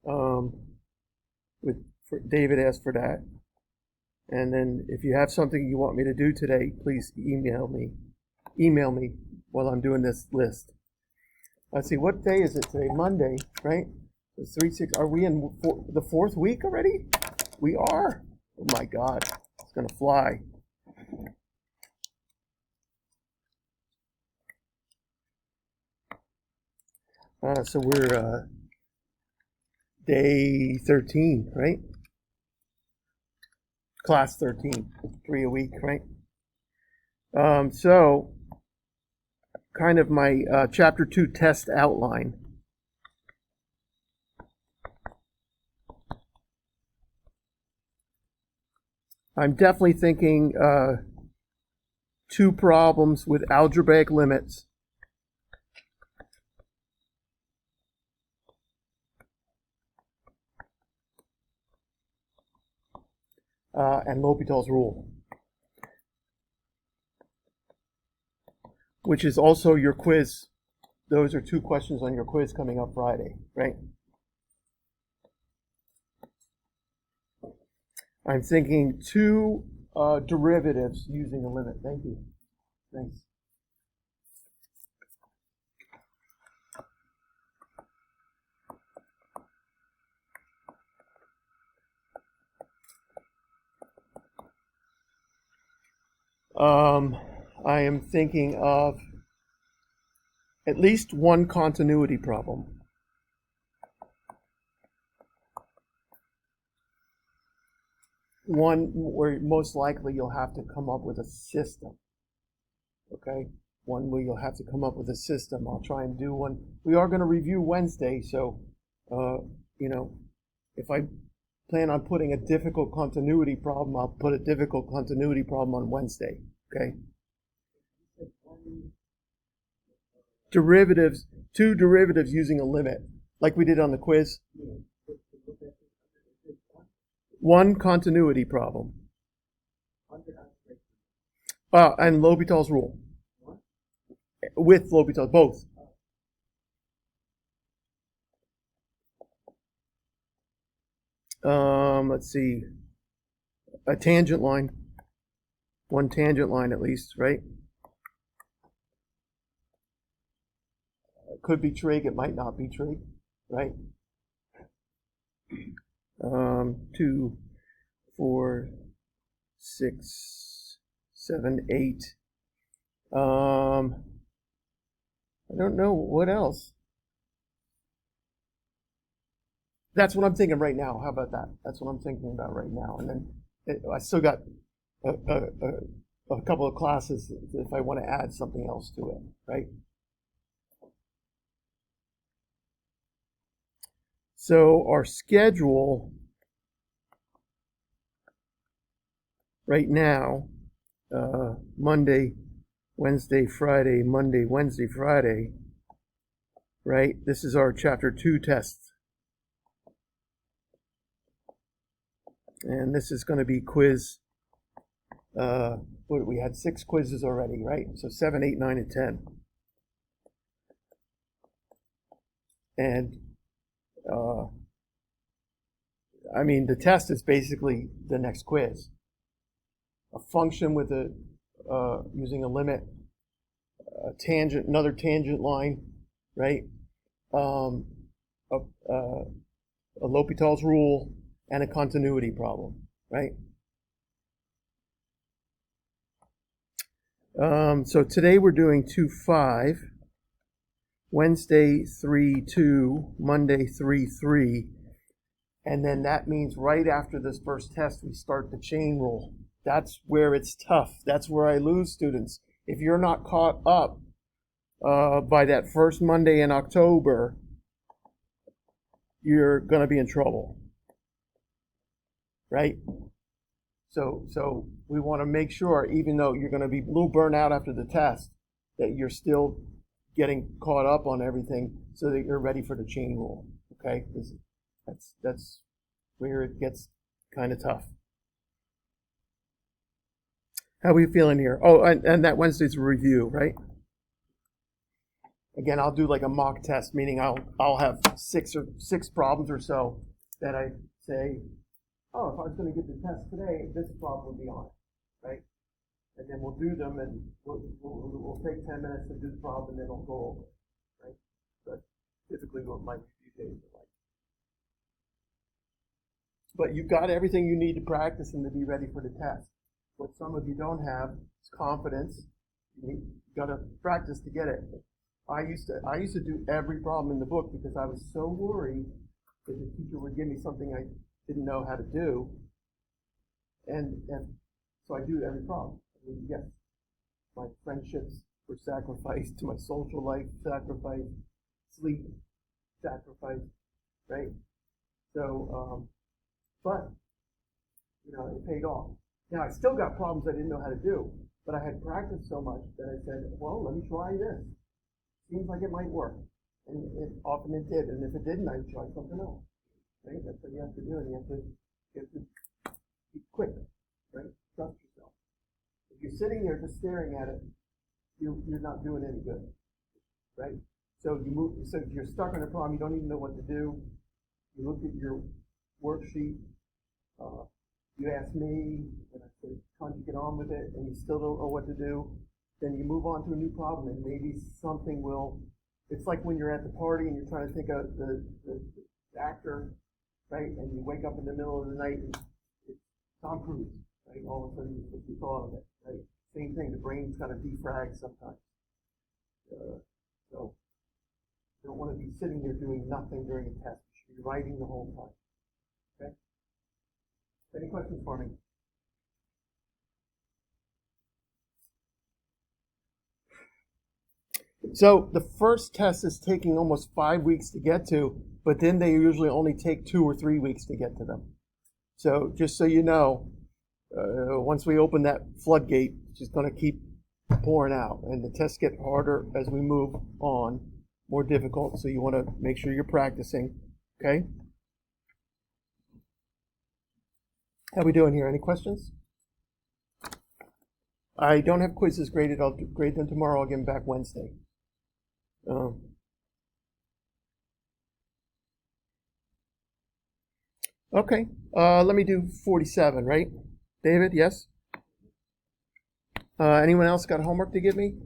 Um, David asked for that. And then if you have something you want me to do today, please email me. Email me while I'm doing this list. Let's see, what day is it today? Monday, right? It's 3-6. Are we in the fourth week already? We are. Oh my God, it's gonna fly. So we're day 13, right? Class 13, 3 a week, right? So kind of my chapter 2 test outline. I'm definitely thinking 2 problems with algebraic limits. And L'Hopital's rule, which is also your quiz. Those are 2 questions on your quiz coming up Friday, right? I'm thinking 2 derivatives using a limit. Thank you. Thanks. I am thinking of at least 1 continuity problem. One where most likely you'll have to come up with a system. Okay? One where you'll have to come up with a system. I'll try and do one. We are going to review Wednesday, so, if I plan on putting a difficult continuity problem, I'll put a difficult continuity problem on Wednesday. Okay? Derivatives, 2 derivatives using a limit, like we did on the quiz. 1 continuity problem. And L'Hopital's rule. With L'Hopital, both. Let's see. A tangent line. 1 tangent line at least, right? It could be trig, it might not be trig, right? 2, 4, 6, 7, 8. I don't know what else. That's what I'm thinking right now. How about that? That's what I'm thinking about right now. And then I still got a couple of classes if I want to add something else to it, right? So our schedule right now, Monday, Wednesday, Friday, Monday, Wednesday, Friday, right? This is our chapter 2 test. And this is going to be quiz. We had 6 quizzes already, right? So 7, 8, 9, and 10. And the test is basically the next quiz. A function with using a limit, a tangent, another tangent line, right? A L'Hopital's rule, and a continuity problem, right? So today we're doing 2-5, Wednesday 3-2, Monday 3-3, and then that means right after this first test we start the chain rule. That's where it's tough. That's where I lose students. If you're not caught up by that first Monday in October, you're going to be in trouble, right? So we want to make sure, even though you're going to be a little burnt out after the test, that you're still getting caught up on everything so that you're ready for the chain rule, okay? That's where it gets kind of tough. How are we feeling here? Oh, and that Wednesday's a review, right? again, I'll do like a mock test, meaning I'll have six problems or so that I say, oh, if I was going to get the test today, this problem would be on it, right? And then we'll do them, and we'll take 10 minutes to do the problem, and then we'll go over it, right? But typically what my few days are like. But you've got everything you need to practice and to be ready for the test. What some of you don't have is confidence. You've got to practice to get it. I used to do every problem in the book because I was so worried that the teacher would give me something I didn't know how to do. And so I do every problem. I mean, yes, my friendships were sacrificed, my social life sacrificed, sleep sacrificed, right? So, but, it paid off. Now, I still got problems I didn't know how to do, but I had practiced so much that I said, well, let me try this. Seems like it might work. And often it did. And if it didn't, I'd try something else. Right? That's what you have to do. And you have to be quick. Right? Trust yourself. If you're sitting there just staring at it, you're not doing any good. Right? So so if you're stuck on a problem, you don't even know what to do. You look at your worksheet. You ask me, and I say, can't you get on with it? And you still don't know what to do. Then you move on to a new problem, and maybe something will. It's like when you're at the party and you're trying to think of the actor, right? And you wake up in the middle of the night and it's Tom Cruise, right? All of a sudden you thought of it, right? Same thing. The brain's kind of defrag sometimes. So you don't want to be sitting there doing nothing during a test. You should be writing the whole time. Okay. Any questions for me? So the first test is taking almost 5 weeks to get to, but then they usually only take 2 or 3 weeks to get to them. So just so you know, once we open that floodgate, it's just going to keep pouring out, and the tests get harder as we move on, more difficult. So you want to make sure you're practicing. Okay. How are we doing here? Any questions? I don't have quizzes graded. I'll grade them tomorrow. I'll give them back Wednesday. Okay. Let me do 47, right? David, yes? Anyone else got homework to give me?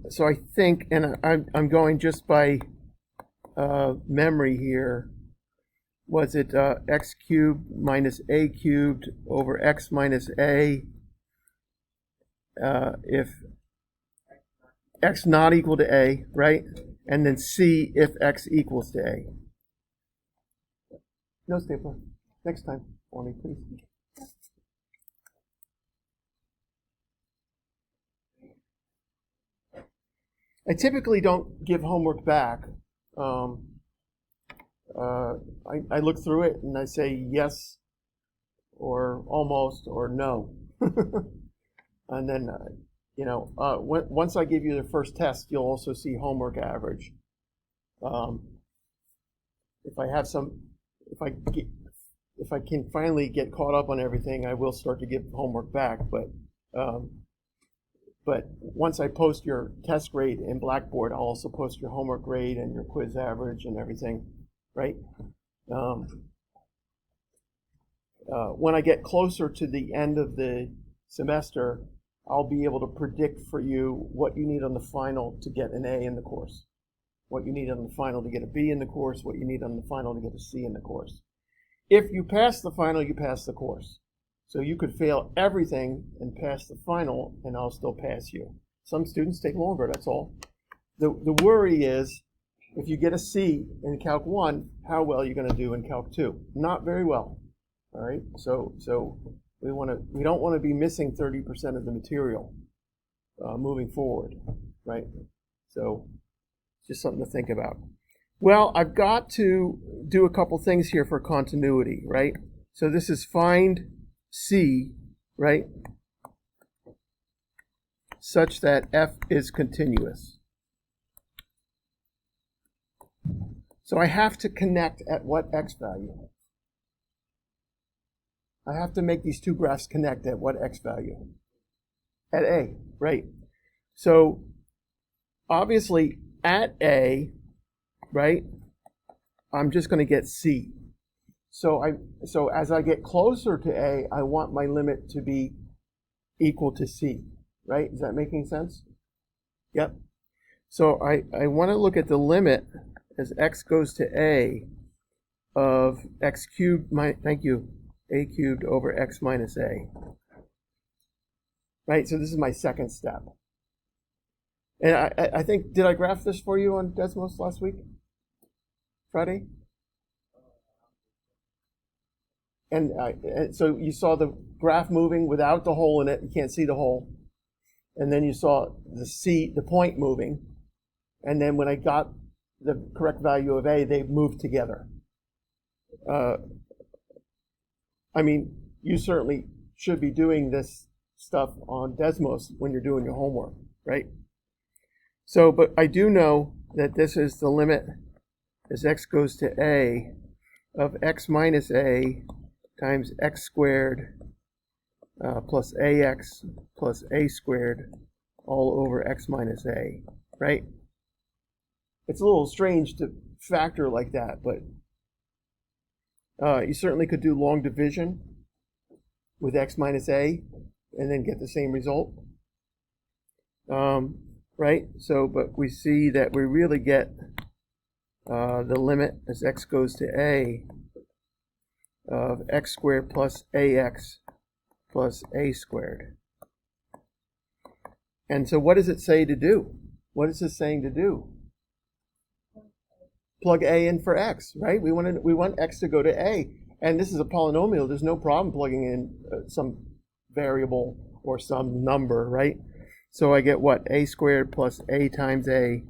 So I think, and I'm going just by memory here. Was it x cubed minus a cubed over x minus a if x not equal to a, right? And then c if x equals to a. No stapler. Next time for me, please. I typically don't give homework back. I look through it and I say yes or almost or no. And then, once I give you the first test, you'll also see homework average. If I can finally get caught up on everything, I will start to give homework back. But once I post your test grade in Blackboard, I'll also post your homework grade and your quiz average and everything, right? When I get closer to the end of the semester, I'll be able to predict for you what you need on the final to get an A in the course, what you need on the final to get a B in the course, what you need on the final to get a C in the course. If you pass the final, you pass the course. So you could fail everything and pass the final, and I'll still pass you. Some students take longer, that's all. The worry is, if you get a C in Calc 1, how well are you going to do in Calc 2? Not very well. All right? So we don't want to be missing 30% of the material moving forward, right? So just something to think about. Well, I've got to do a couple things here for continuity, right? So this is find C, right, such that f is continuous. So I have to connect at what x value? I have to make these two graphs connect at what x value? At a, right? So obviously at a, right, I'm just going to get c. So as I get closer to a, I want my limit to be equal to c, right? Is that making sense? Yep. So I want to look at the limit as x goes to a of x cubed, thank you, a cubed over x minus a. Right, so this is my second step. And I think, did I graph this for you on Desmos last week? Friday? And so you saw the graph moving without the hole in it. You can't see the hole. And then you saw the point moving. And then when I got the correct value of a, they moved together. I mean, you certainly should be doing this stuff on Desmos when you're doing your homework, right? So, but I do know that this is the limit as x goes to a of x minus a times x squared plus ax plus a squared all over x minus a, right? It's a little strange to factor like that, but you certainly could do long division with x minus a and then get the same result, right? So, but we see that we really get the limit as x goes to a of x squared plus ax plus a squared. And so what does it say to do? What is this saying to do? Plug a in for x, right? We want x to go to a. And this is a polynomial. There's no problem plugging in some variable or some number, right? So I get what? A squared plus a times a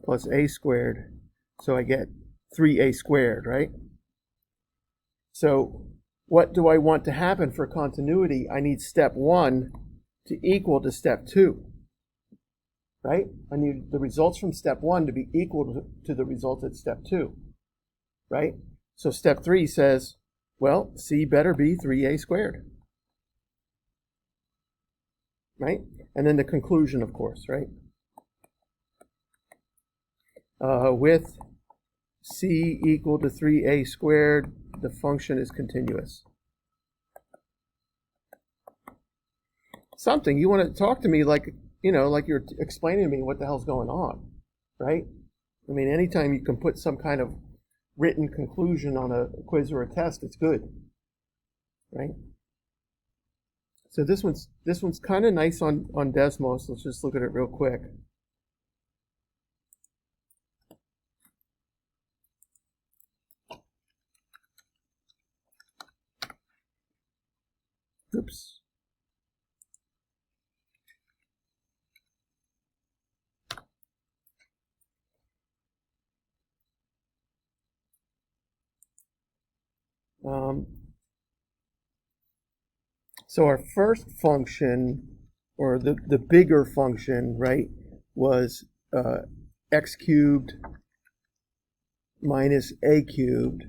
plus a squared. So I get 3a squared, right? So what do I want to happen for continuity? I need step 1 to equal to step 2, right? I need the results from step 1 to be equal to the results at step 2, right? So step 3 says, well, c better be 3a squared, right? And then the conclusion, of course, right? With c equal to 3a squared, the function is continuous. Something, you want to talk to me like, you know, like you're explaining to me what the hell's going on, right? I mean, anytime you can put some kind of written conclusion on a quiz or a test, it's good, right? So this one's kind of nice on Desmos. Let's just look at it real quick. Oops. So our first function, or the bigger function, right, was x cubed minus a cubed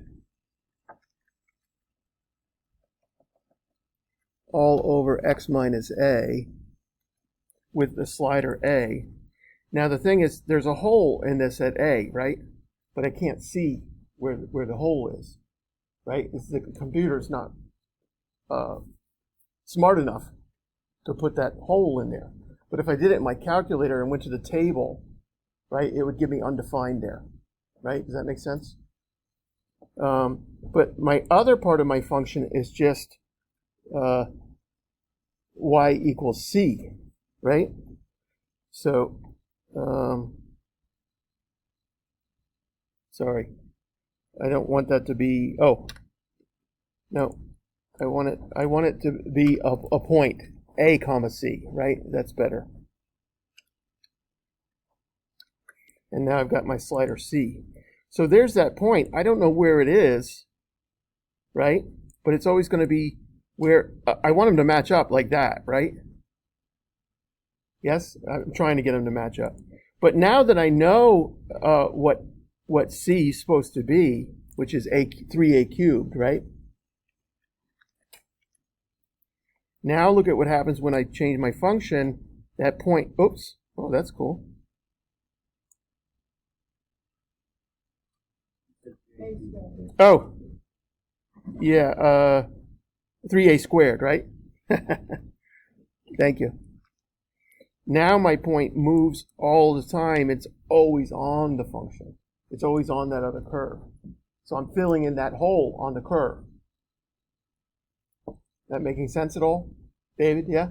all over x minus a with the slider a. Now the thing is, there's a hole in this at a, right? But I can't see where the hole is, right? The computer's not smart enough to put that hole in there. But if I did it in my calculator and went to the table, right, it would give me undefined there, right? Does that make sense? But my other part of my function is just y equals c, right? So, sorry, I don't want that to be, oh, no, I want it to be a point, a comma c, right? That's better. And now I've got my slider c. So there's that point. I don't know where it is, right? But it's always going to be where I want them to match up like that, right? Yes, I'm trying to get them to match up. But now that I know what c is supposed to be, which is 3a cubed, right? Now look at what happens when I change my function. That point, oops, oh, that's cool. Oh, yeah, 3a squared, right? Thank you. Now my point moves all the time. It's always on the function. It's always on that other curve. So I'm filling in that hole on the curve. That making sense at all? David, yeah?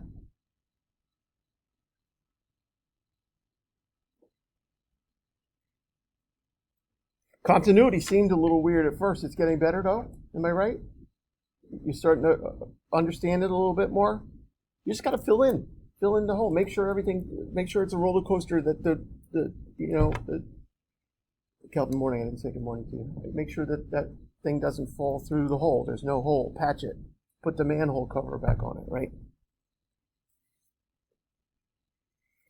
Continuity seemed a little weird at first. It's getting better though. Am I right? You're starting to understand it a little bit more? You just got to fill in the hole. Make sure it's a roller coaster that Kelvin, morning. I didn't say good morning to you. Make sure that thing doesn't fall through the hole. There's no hole. Patch it. Put the manhole cover back on it, right?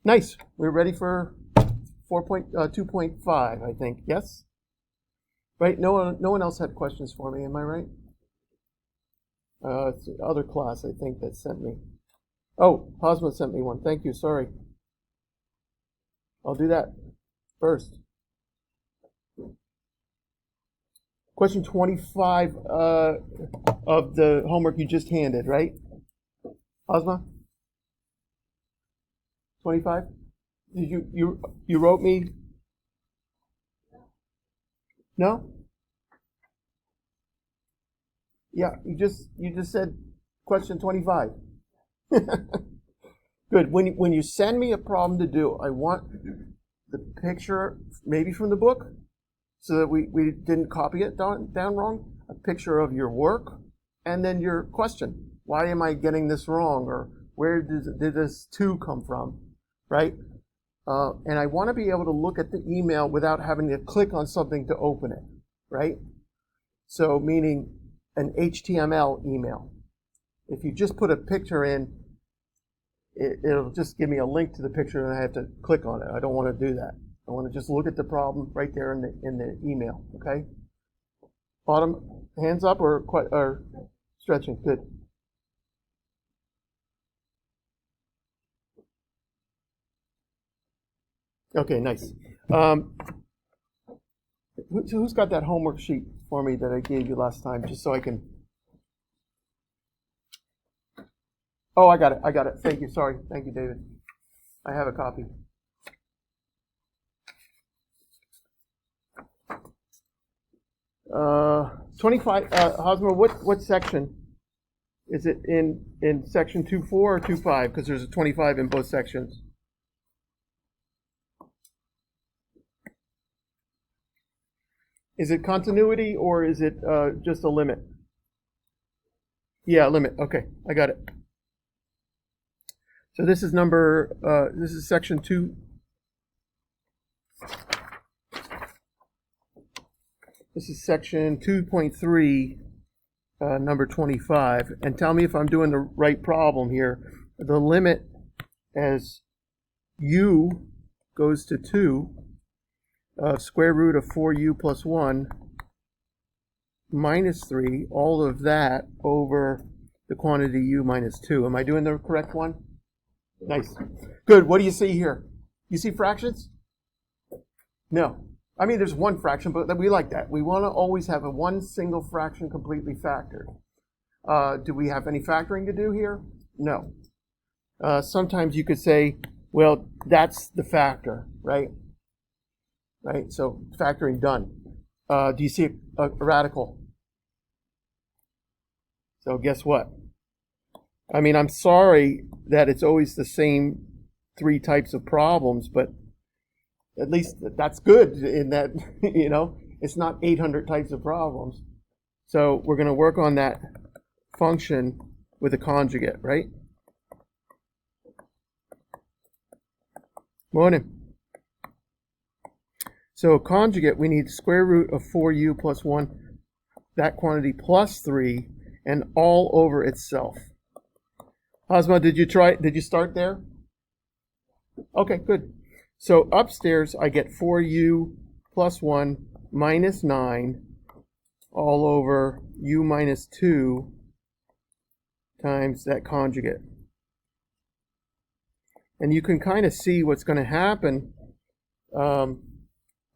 Nice. We're ready for 2.5, I think. Yes? Right? No one else had questions for me, am I right? It's the other class, I think, that sent me. Oh, Hosma sent me one. Thank you. Sorry. I'll do that first. Question 25 of the homework you just handed, right? Hosma? 25? Did you wrote me? No? Yeah, you just said question 25. Good. When you send me a problem to do, I want the picture, maybe from the book, so that we didn't copy it down wrong, a picture of your work, and then your question. Why am I getting this wrong? Or where did this 2 come from? Right? And I want to be able to look at the email without having to click on something to open it. Right? So meaning an HTML email. If you just put a picture in, it'll just give me a link to the picture and I have to click on it. I don't want to do that. I want to just look at the problem right there in the email. Okay. Bottom, hands up or stretching. Good. Okay, nice. Who's got that homework sheet for me that I gave you last time, just so I can? Oh, I got it. Thank you. Sorry. Thank you, David. I have a copy. Uh, 25. Hosmer, what section? Is it in section 2.4 or 2.5? Because there's a 25 in both sections. Is it continuity or is it just a limit? Yeah, limit. Okay, I got it. So this is this is section 2. This is section 2.3, number 25. And tell me if I'm doing the right problem here. The limit as u goes to 2 of square root of 4u plus 1 minus 3, all of that over the quantity u minus 2. Am I doing the correct one? Nice. Good. What do you see here? You see fractions? No. I mean, there's one fraction, but we like that. We want to always have a one single fraction completely factored. Do we have any factoring to do here? No. Sometimes you could say, well, that's the factor, right? Right? So factoring done. Do you see a radical? So guess what? I mean, I'm sorry that it's always the same 3 types of problems, but at least that's good in that, it's not 800 types of problems. So we're going to work on that function with a conjugate, right? Morning. So conjugate, we need square root of 4u plus 1, that quantity plus 3, and all over itself. Hosma, did you start there? Okay, good. So upstairs, I get 4u plus 1 minus 9 all over u minus 2 times that conjugate. And you can kind of see what's going to happen. I'm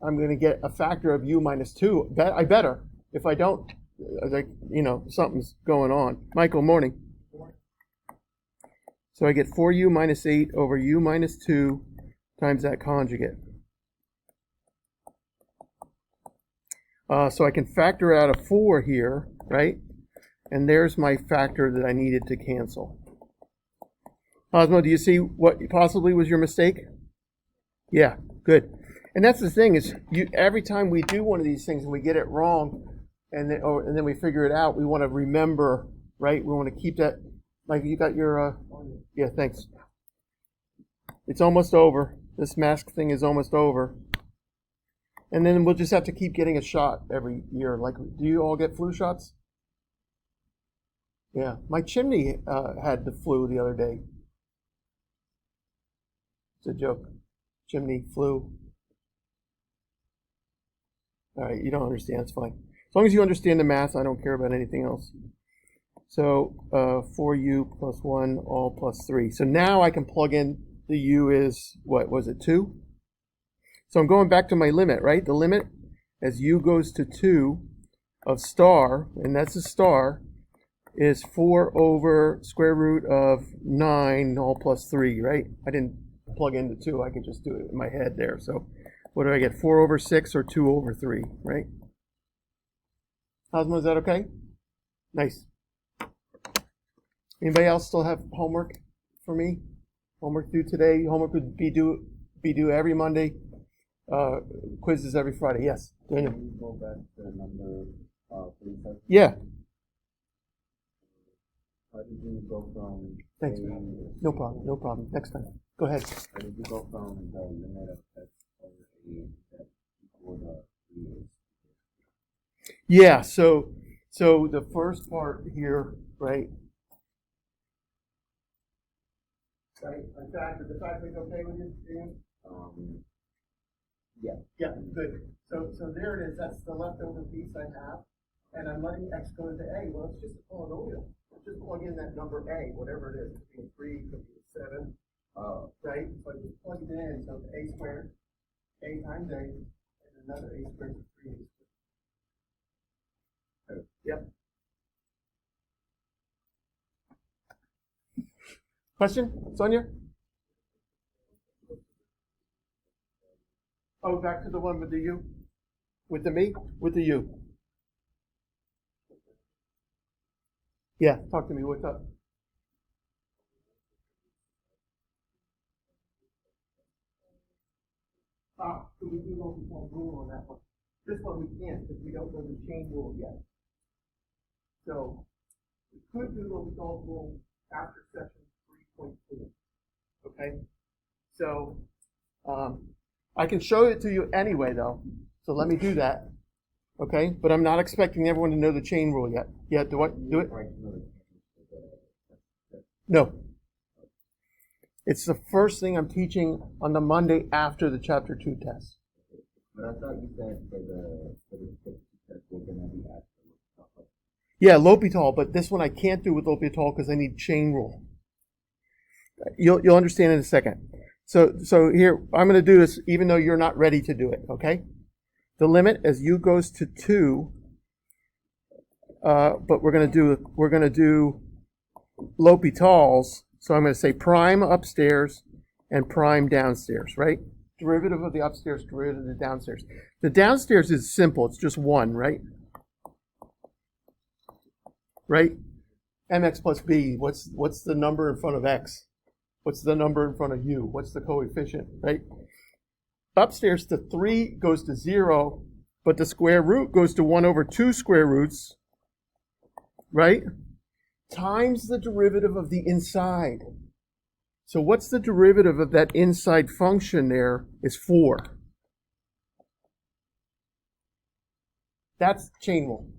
going to get a factor of u minus 2. I better. If I don't, like, something's going on. Michael, morning. So I get 4u minus 8 over u minus 2 times that conjugate. So I can factor out a 4 here, right? And there's my factor that I needed to cancel. Osmo, do you see what possibly was your mistake? Yeah, good. And that's the thing is, every time we do one of these things and we get it wrong, and then we figure it out, we want to remember, right? We want to keep that. Like, you got your, yeah, thanks. It's almost over. This mask thing is almost over. And then we'll just have to keep getting a shot every year. Like, do you all get flu shots? Yeah. My chimney had the flu the other day. It's a joke. Chimney, flu. All right, you don't understand. It's fine. As long as you understand the math, I don't care about anything else. So 4u plus 1, all plus 3. So now I can plug in the u is, what was it, 2? So I'm going back to my limit, right? The limit as u goes to 2 of star, and that's a star, is 4 over square root of 9, all plus 3, right? I didn't plug in the 2. I could just do it in my head there. So what do I get? 4 over 6 or 2 over 3, right? Osmo, is that okay? Nice. Anybody else still have homework for me? Homework due today? Homework would be due every Monday. Quizzes every Friday. Yes, Daniel. Can you go back to number 37? Yeah. How did you go from? Thanks. No problem. No problem. Next time. Go ahead. How did you go from the limit of x over a that equal the 3 is? Yeah. So the first part here, right? Right. In fact, is the fact is okay with you, Dan? Yeah. Yeah, good. So there it is. That's the leftover piece I have. And I'm letting x go into a. Well, it's just a polynomial. Just plug in that number a, whatever it is. It could be 3, could be 7. Right? So I just plug it in. So a squared, a times a, and another a squared is 3a squared. Yep. Question? Sonia? Oh, back to the one with the U? With the me? With the U. Yeah, talk to me. What's up? So we do L'Hopital rule on that one. This one we can't because we don't know the chain rule yet. So we could do L'Hopital rule after section 3.4. Okay? So I can show it to you anyway, though. So let me do that. Okay? But I'm not expecting everyone to know the chain rule yet. Yeah, do it? No. It's the first thing I'm teaching on the Monday after the Chapter 2 test. But I thought you said for the test we're going to be asking. Yeah, L'Hopital, but this one I can't do with L'Hopital because I need chain rule. You'll understand in a second. So here, I'm going to do this even though you're not ready to do it, okay? The limit as u goes to 2, but we're going to do L'Hopitals. So I'm going to say prime upstairs and prime downstairs, right? Derivative of the upstairs, derivative of the downstairs. The downstairs is simple. It's just 1, right? Right? mx plus b. What's the number in front of x? What's the number in front of u? What's the coefficient, right? Upstairs, the 3 goes to 0, but the square root goes to 1 over 2 square roots, right? Times the derivative of the inside. So what's the derivative of that inside function there is 4. That's chain rule.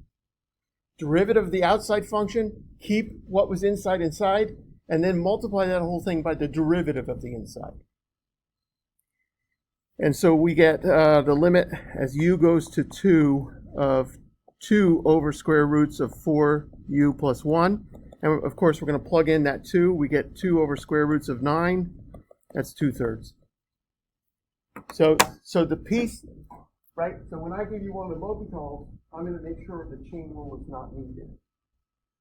Derivative of the outside function, keep what was inside, and then multiply that whole thing by the derivative of the inside. And so we get the limit as u goes to 2 of 2 over square roots of 4u plus 1. And of course, we're going to plug in that 2. We get 2 over square roots of 9. That's 2/3. So the piece, right? So when I give you one of the L'Hopital, I'm going to make sure the chain rule is not needed,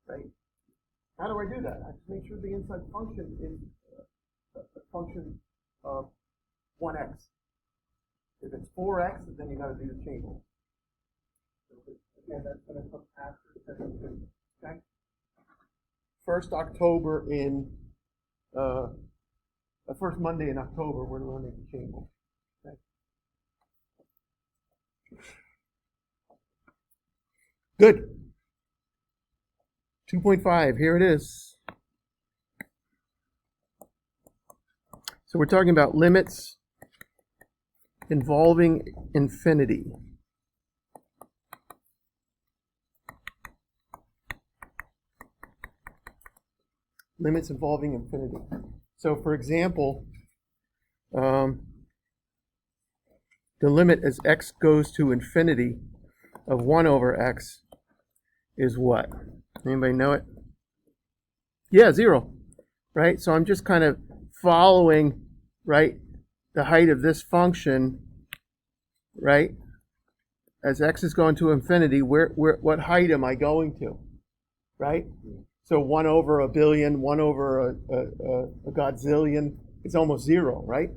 right? How do I do that? I just make sure the inside function is a function of 1x. If it's 4x, then you got to do the chain rule. So again, that's going to come after 7/2. Okay. 1st October in the first Monday in October, we're learning the chain rule. Okay. Good. 2.5, here it is. So we're talking about limits involving infinity. Limits involving infinity. So for example, the limit as x goes to infinity of 1 over x is what? Anybody know it? Yeah, 0, right? So I'm just kind of following, right, the height of this function, right? As x is going to infinity, what height am I going to, right? So 1 over a billion, 1 over a godzillion is almost 0, right?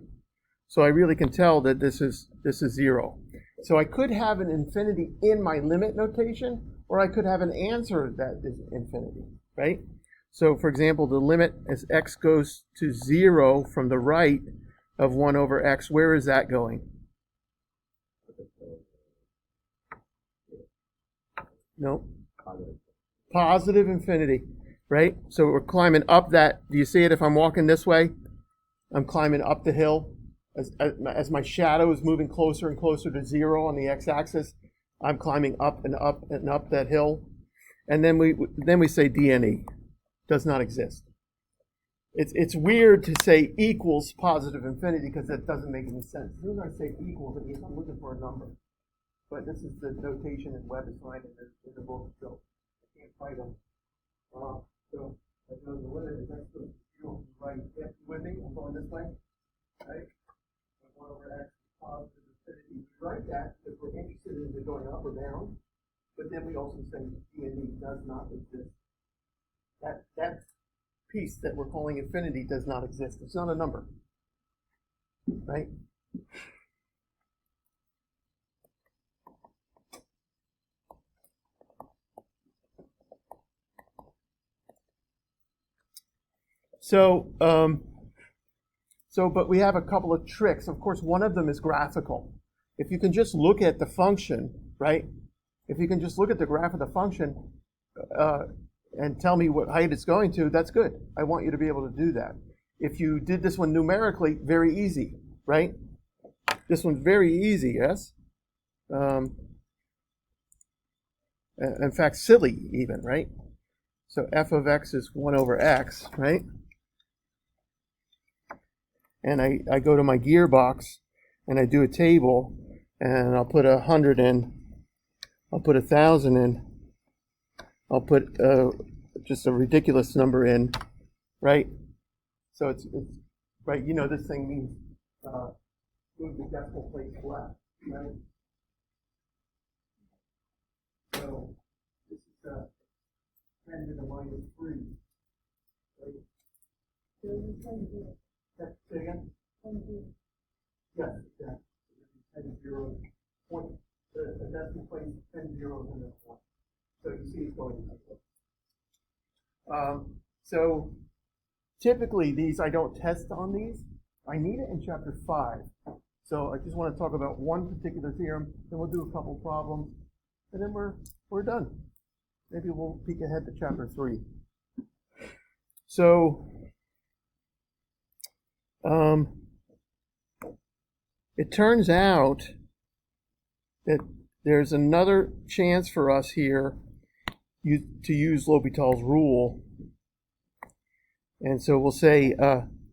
So I really can tell that this is 0. So I could have an infinity in my limit notation, or I could have an answer that is infinity, right? So for example, the limit as x goes to 0 from the right of 1 over x, where is that going? No. Positive infinity, right? So we're climbing up that. Do you see it if I'm walking this way? I'm climbing up the hill. As my shadow is moving closer and closer to 0 on the x-axis, I'm climbing up and up and up that hill. And then we say DNE does not exist. It's weird to say equals positive infinity because that doesn't make any sense. As soon as I say equals, it means I'm looking for a number. But this is the notation that Webb assigned in the book, so I can't fight them. So I know the limit is x goes to 0, right? Yes, with me? I'm going this way, right? 1 over x positive infinity. We write that because we're interested in it going up or down, but then we also say DNE does not exist. That piece that we're calling infinity does not exist. It's not a number, right? But we have a couple of tricks. Of course, one of them is graphical. If you can just look at the function, right? If you can just look at the graph of the function and tell me what height it's going to, that's good. I want you to be able to do that. If you did this one numerically, very easy, right? This one's very easy, yes? In fact, silly even, right? So f of x is 1 over x, right? And I go to my gearbox and I do a table and I'll put 100 in, I'll put 1,000 in, I'll put just a ridiculous number in, right? So it's right, you know this thing means move the decimal place left, right? So this is 10 to the minus 3, right? Say again? Yes, exactly. 10 zeros, point. The decimal place, 10 zeros in the point. So you see it's going like this. So typically these, I don't test on these. I need it in chapter 5. So I just want to talk about one particular theorem, then we'll do a couple problems, and then we're done. Maybe we'll peek ahead to chapter 3. So it turns out that there's another chance for us here to use L'Hopital's rule. And so we'll say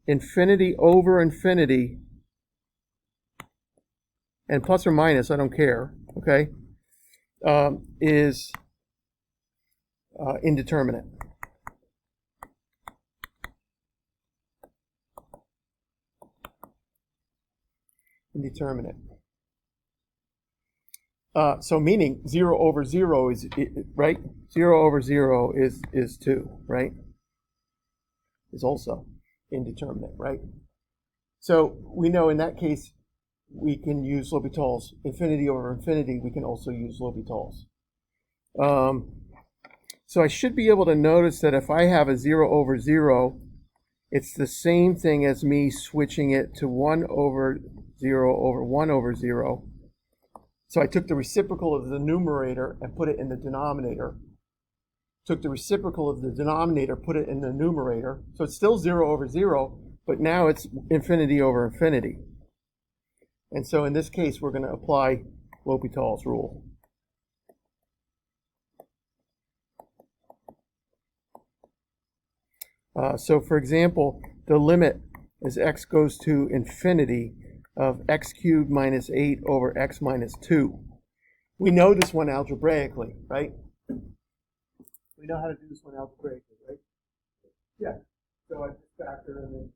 infinity over infinity, and plus or minus, I don't care, okay, is indeterminate. indeterminate. So meaning 0 over 0 is, right? 0 over 0 is 2, right? Is also indeterminate, right? So we know in that case, we can use L'Hopital's infinity over infinity. We can also use L'Hopital's. So I should be able to notice that if I have a 0 over 0, it's the same thing as me switching it to 1 over 0 over 1 over 0. So I took the reciprocal of the numerator and put it in the denominator. Took the reciprocal of the denominator, put it in the numerator. So it's still 0 over 0, but now it's infinity over infinity. And so in this case, we're going to apply L'Hopital's rule. So for example, the limit as x goes to infinity of x cubed minus 8 over x minus 2. We know this one algebraically, right? We know how to do this one algebraically, right? Yeah. So I just factor and then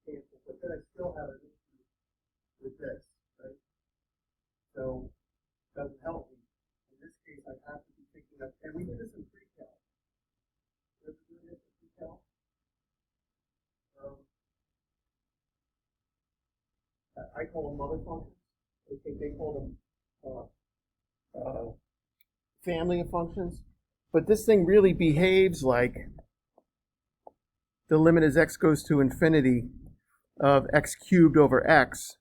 cancel, but then I still have an issue with this, right? So it doesn't help me. In this case, I have to be thinking of, and we did this in pre-calc. Ever do this in pre-calc? I call them mother functions. I think they call them family of functions. But this thing really behaves like the limit as x goes to infinity of x cubed over x,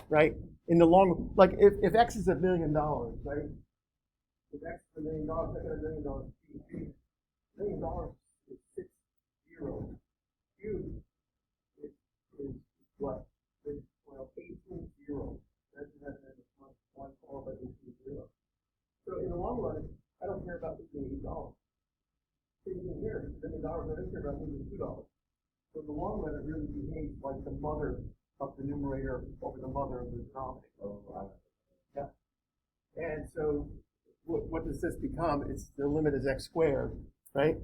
right? In the long, like if x is $1 million, right? If x is $1 million, I got $1 million. $1 million is 6 zeros. Cubed is what? Well, 18 zeros. That's one followed by 18 zeros. So in the long run, I don't care about losing $8. Same thing here, $1 million, I don't care about losing $2. So in the long run, it really behaves like the mother of the numerator over the mother of the denominator. Yeah. And so what does this become? It's the limit is x squared, right?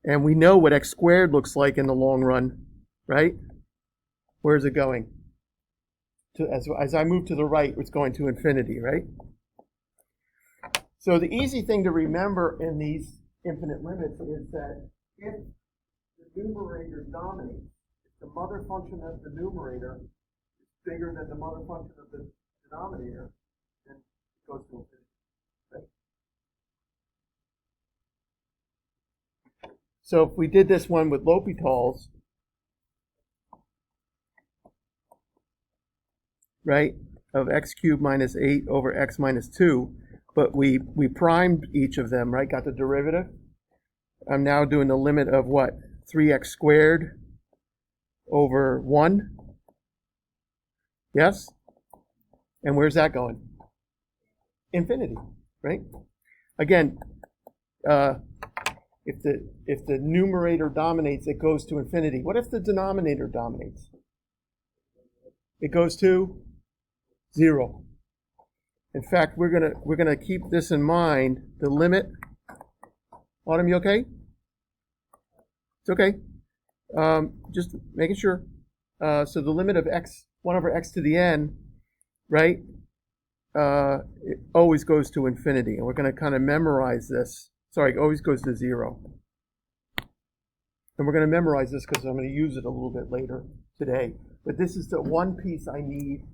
And we know what x squared looks like in the long run, right? Where is it going? As I move to the right, it's going to infinity, right? So the easy thing to remember in these infinite limits is that if the numerator dominates, if the mother function of the numerator is bigger than the mother function of the denominator, then it goes to infinity, right? So if we did this one with L'Hopital's, right, of x cubed minus 8 over x minus 2, but we primed each of them, right, got the derivative. I'm now doing the limit of what? 3x squared over 1. Yes? And where's that going? Infinity, right? Again, if the numerator dominates, it goes to infinity. What if the denominator dominates? It goes to 0. In fact, we're gonna keep this in mind. The limit. Autumn, you okay? It's okay. Just making sure. So the limit of x, 1 over x to the n, right? It always goes to infinity, and we're going to kind of memorize this. Sorry, it always goes to 0. And we're going to memorize this because I'm going to use it a little bit later today. But this is the one piece I need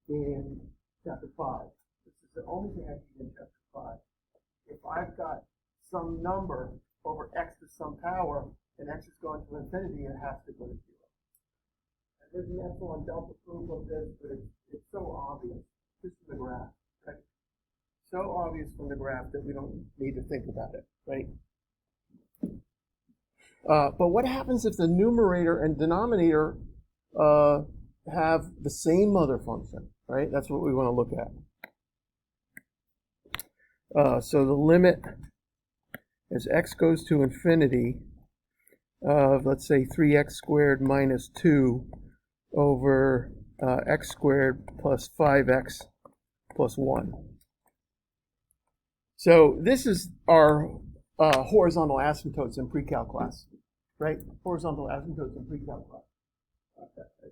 in chapter 5. This is the only thing I need in chapter 5. If I've got some number over x to some power, and x is going to infinity, it has to go to 0. And there's an epsilon delta proof of this, but it's so obvious just from the graph. Right? So obvious from the graph that we don't need to think about it, right? But what happens if the numerator and denominator have the same mother function, right? That's what we want to look at. So the limit as x goes to infinity of, let's say, 3x squared minus 2 over x squared plus 5x plus 1. So this is our horizontal asymptotes in pre-calc class, right? Horizontal asymptotes in pre-calc class.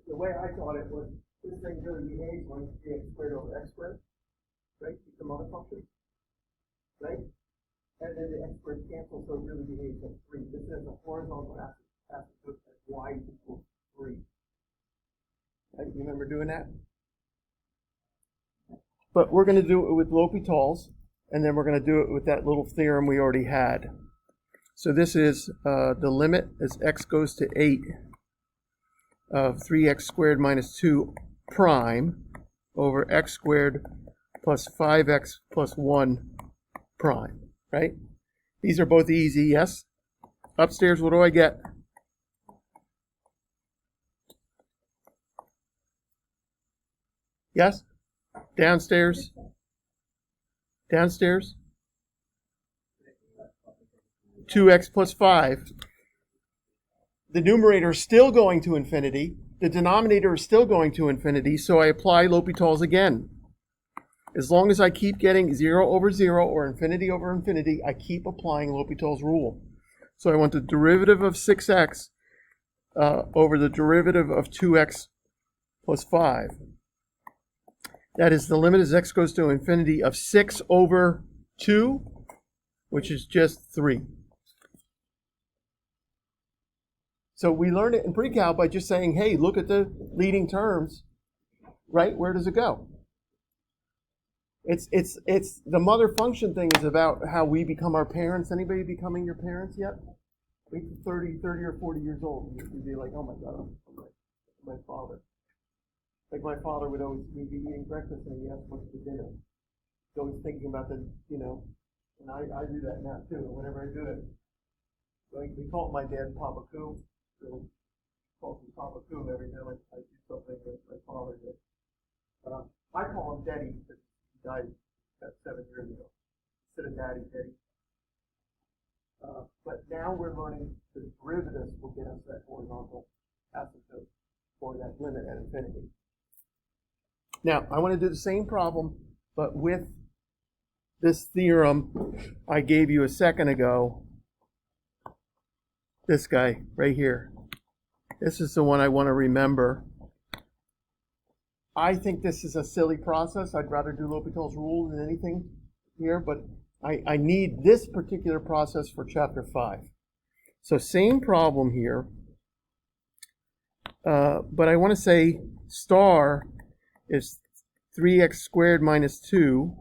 The way I thought it was, this thing really behaves like 3x squared over x squared, right? It's a mother function, right? And then the x squared cancels, so it really behaves like 3. This is a horizontal asymptote at y equals 3. Right? You remember doing that? But we're going to do it with L'Hopital's, and then we're going to do it with that little theorem we already had. So this is the limit as x goes to 8 of 3x squared minus 2 prime over x squared plus 5x plus 1 prime, right? These are both easy, yes? Upstairs, what do I get? Yes? Downstairs? Downstairs? 2x plus 5. The numerator is still going to infinity. The denominator is still going to infinity, so I apply L'Hopital's again. As long as I keep getting 0 over 0 or infinity over infinity, I keep applying L'Hopital's rule. So I want the derivative of 6x over the derivative of 2x plus 5. That is the limit as x goes to infinity of 6 over 2, which is just 3. So we learned it in pre-calc by just saying, hey, look at the leading terms, right? Where does it go? It's the mother function thing is about how we become our parents. Anybody becoming your parents yet? Wait till 30 or 40 years old, and you'd be like, oh my God, I'm my father. Like my father would always be eating breakfast and he asked what's for dinner. He's always thinking about the, and I do that now too. And whenever I do it, like we call my dad Papa Coo. So call him Papa Coo every time I do something that my father did. I call him Daddy because he died about 7 years ago. Instead of Daddy. But now we're learning the derivatives will get us that horizontal asymptote for that limit at infinity. Now, I want to do the same problem, but with this theorem I gave you a second ago. This guy right here. This is the one I want to remember. I think this is a silly process. I'd rather do L'Hopital's rule than anything here, but I need this particular process for chapter 5. So same problem here, but I want to say star is 3x squared minus 2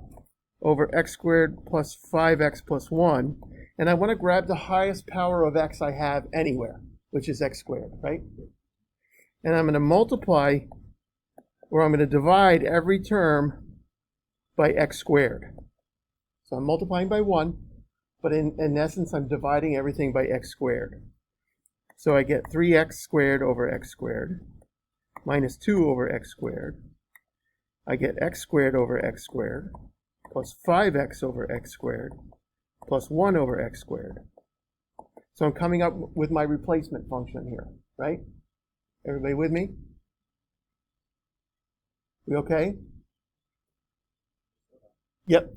over x squared plus 5x plus 1. And I want to grab the highest power of x I have anywhere, which is x squared, right? And I'm going to multiply, or I'm going to divide every term by x squared. So I'm multiplying by 1, but in essence, I'm dividing everything by x squared. So I get 3x squared over x squared minus 2 over x squared. I get x squared over x squared plus 5x over x squared plus 1 over x squared. So I'm coming up with my replacement function here, right? Everybody with me? We okay? Yep.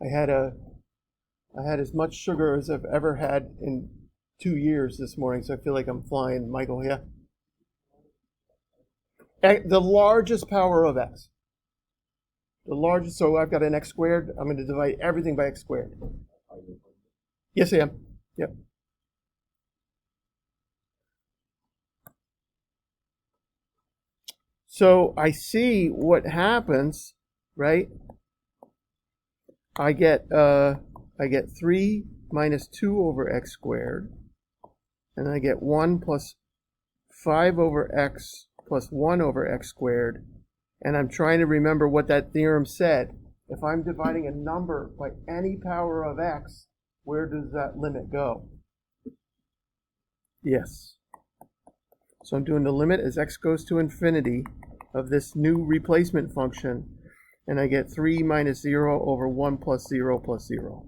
I had as much sugar as I've ever had in 2 years this morning, so I feel like I'm flying. Michael, yeah? The largest power of x. The largest, so I've got an x squared. I'm going to divide everything by x squared. Yes, I am. Yep. So I see what happens, right? I get 3 minus 2 over x squared, and I get 1 plus 5 over x plus 1 over x squared, and I'm trying to remember what that theorem said. If I'm dividing a number by any power of x, where does that limit go? Yes. So I'm doing the limit as x goes to infinity of this new replacement function, and I get 3 minus 0 over 1 plus 0 plus 0.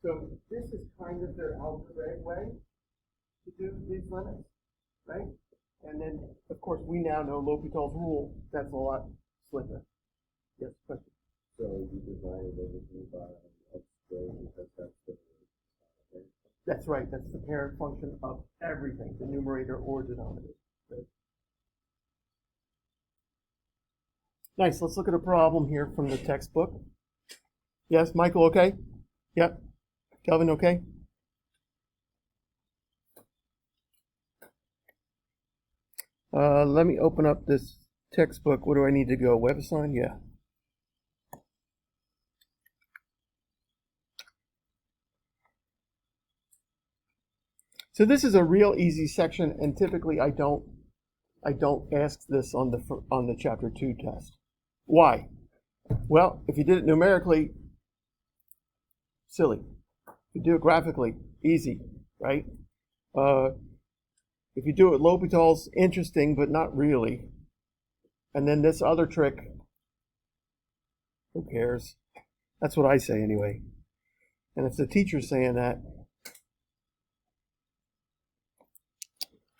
So this is kind of their algebraic way to do these limits, right? And then, of course, we now know L'Hopital's rule. That's a lot slicker. Yes, question. So you divided everything by x squared because that's the That's right. That's the parent function of everything, the numerator or denominator. Good. Nice. Let's look at a problem here from the textbook. Yes, Michael, okay? Yep. Kelvin, okay? Let me open up this textbook. Where do I need to go? WebAssign? Yeah. So this is a real easy section, and typically I don't ask this on the chapter 2 test. Why? Well, if you did it numerically, silly. If you do it graphically, easy, right? If you do it L'Hopital's, interesting, but not really. And then this other trick, who cares? That's what I say anyway. And if the teacher's saying that.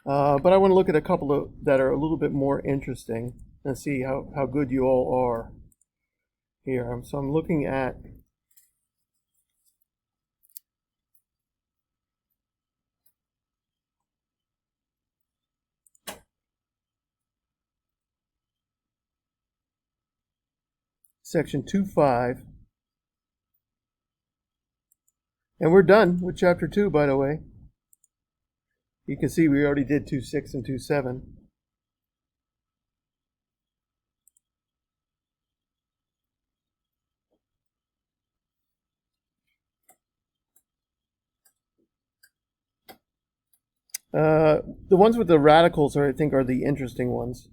But I want to look at a couple of that are a little bit more interesting and see how good you all are here. So I'm looking at section 2.5. And we're done with chapter 2, by the way. You can see we already did 2.6 and 2.7. The ones with the radicals I think are the interesting ones.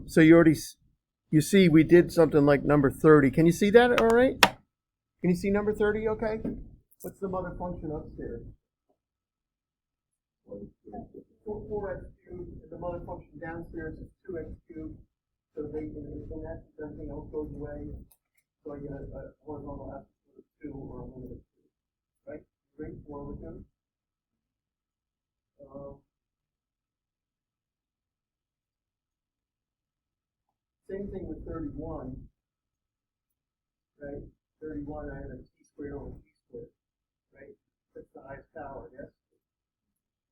So you see we did something like number 30. Can you see that all right? Can you see number 30 okay? What's the mother function upstairs? 4x cubed, and the mother function downstairs is 2x cubed. So they can, and that everything else goes away. So I get a horizontal aspect of 2 or a limit of 2. Right? Straightforward with them. Same thing with 31, right? 31, I have a t squared over t squared, right? That's the highest power, yes?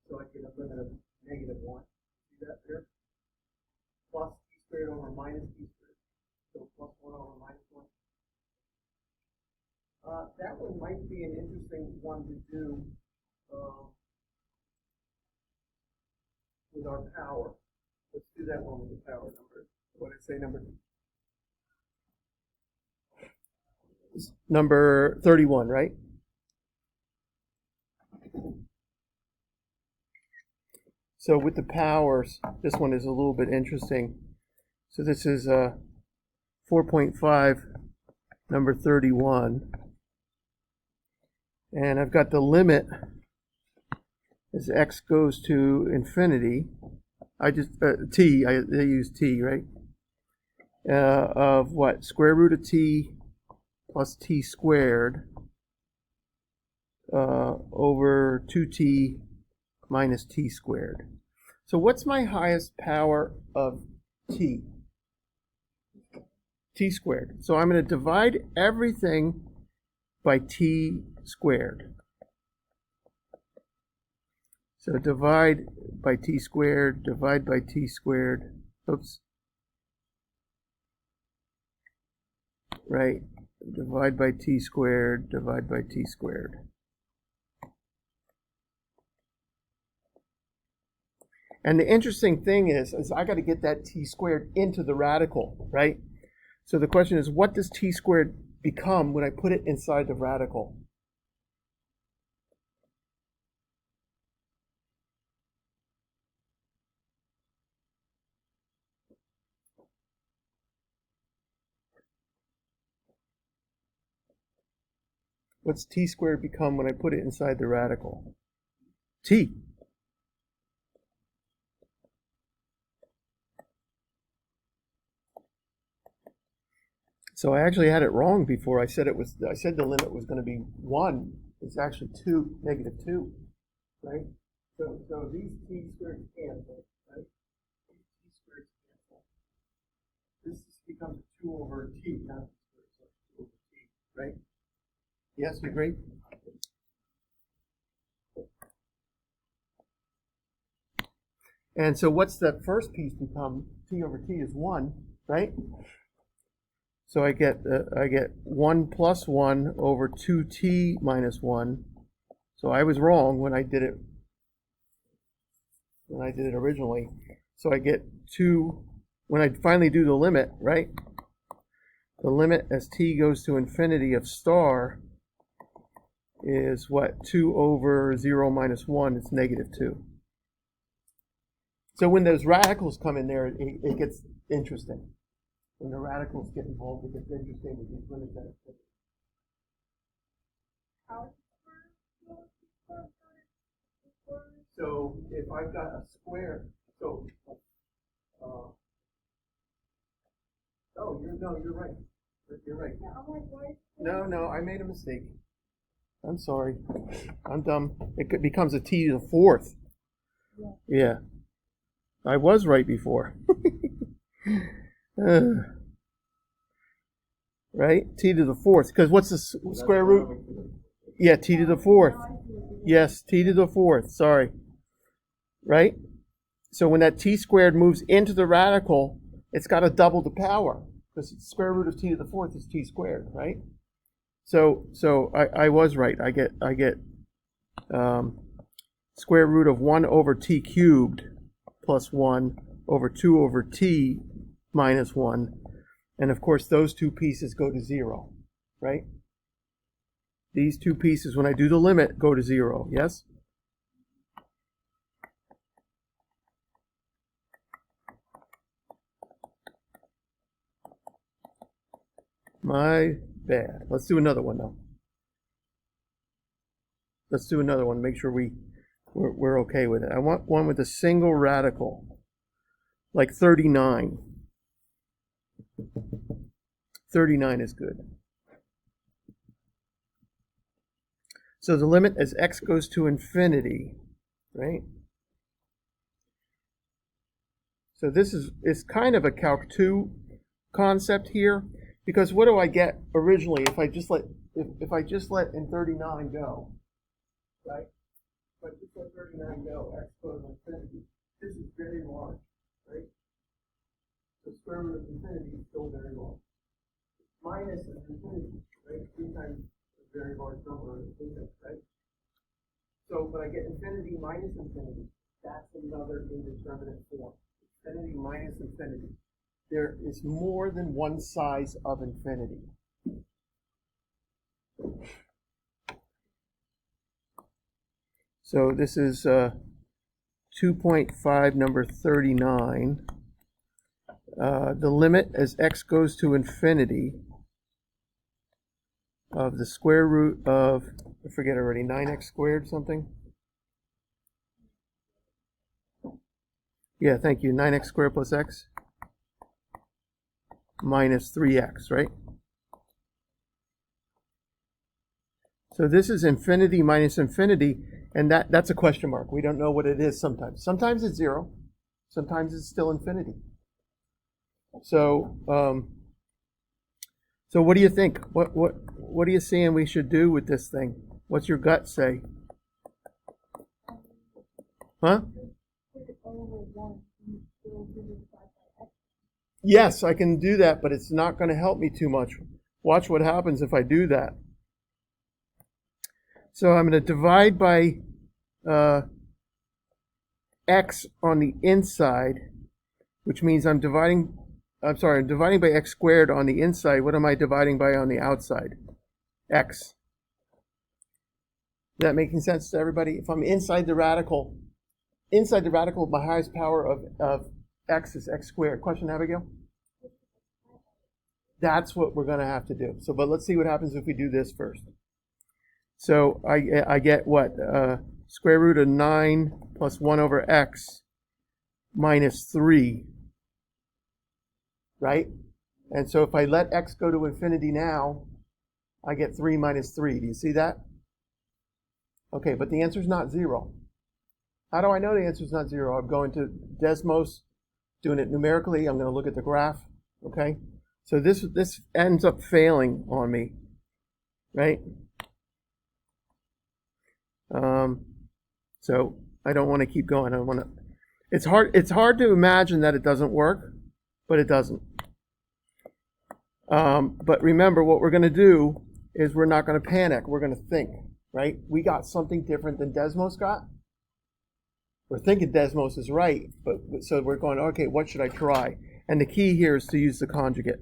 So I get a limit of -1. See that there? Plus t squared over minus t squared. So plus 1 over minus 1. That one might be an interesting one to do with our power. Let's do that one with the power number. What did I say, number 31, right? So with the powers, this one is a little bit interesting. So this is 4.5, number 31. And I've got the limit as x goes to infinity. I just, they use t, right? Of what? Square root of t plus t squared over 2t minus t squared. So what's my highest power of t? T squared. So I'm going to divide everything by t squared. So divide by t squared, divide by t squared. Oops. Right. Divide by t squared, divide by t squared. And the interesting thing is I got to get that t squared into the radical, right? So the question is, what does t squared become when I put it inside the radical? What's t squared become when I put it inside the radical? T. So I actually had it wrong before. I said the limit was going to be 1. It's actually 2, -2, right? So these t squared cancel, right? These t squared cancel. This becomes 2 over t, not 2 over t, right? Yes, you agree? And so what's that first piece become? T over t is 1, right? So I get 1 plus 1 over 2t minus 1. So I was wrong when I did it originally. So I get 2 when I finally do the limit, right? The limit as t goes to infinity of star is what? 2 over 0 minus 1 is -2. So when those radicals come in there, it gets interesting. When the radicals get involved, it gets interesting with these limits that are So if I've got a square, so you're right. You're right. No, I made a mistake. I'm sorry. I'm dumb. It becomes a t to the 4th. Yeah. I was right before. Right? T to the 4th. Because what's the square root? Yeah, t to the 4th. Yes, t to the 4th. Sorry. Right? So when that t squared moves into the radical, it's got to double the power. Because the square root of t to the 4th is t squared, right? So I was right. I get square root of 1 over t cubed plus 1 over 2 over t minus 1. And of course, those two pieces go to 0, right? These two pieces, when I do the limit, go to 0, yes? My bad. Let's do another one, though. Let's do another one, make sure we're okay with it. I want one with a single radical, like 39. 39 is good. So the limit as x goes to infinity, right? So this is kind of a Calc 2 concept here, because what do I get originally if I just let in 39 go, right? If I just let 39 go, x goes to infinity. This is very large, right? The square root of infinity is still very large. Minus infinity, right? 3 times a very large number of infinity, right? So when I get infinity minus infinity, that's another indeterminate form. Infinity minus infinity. There is more than one size of infinity. So this is 2.5, number 39. The limit as x goes to infinity of the square root of, I forget already, 9x squared something? Yeah, thank you. 9x squared plus x minus 3x, right? So this is infinity minus infinity, and that's a question mark. We don't know what it is sometimes. Sometimes it's 0. Sometimes it's still infinity. So, so what do you think? What are you saying we should do with this thing? What's your gut say? Huh? Yes, I can do that, but it's not going to help me too much. Watch what happens if I do that. So I'm going to divide by x on the inside, which means I'm dividing by x squared on the inside. What am I dividing by on the outside? X. Is that making sense to everybody? If I'm inside the radical, my highest power of x is x squared. Question, Abigail? That's what we're going to have to do. So, but let's see what happens if we do this first. So I get what? Square root of 9 plus 1 over x minus 3. Right? And so if I let x go to infinity now, I get 3 minus 3. Do you see that? Okay, but the answer is not 0. How do I know the answer is not 0? I'm going to Desmos, doing it numerically. I'm going to look at the graph. Okay? So this ends up failing on me, right? So I don't want to keep going. I want to. It's hard to imagine that it doesn't work, but it doesn't. But remember, what we're going to do is we're not going to panic. We're going to think, right? We got something different than Desmos got. We're thinking Desmos is right, but so we're going, okay, what should I try? And the key here is to use the conjugate.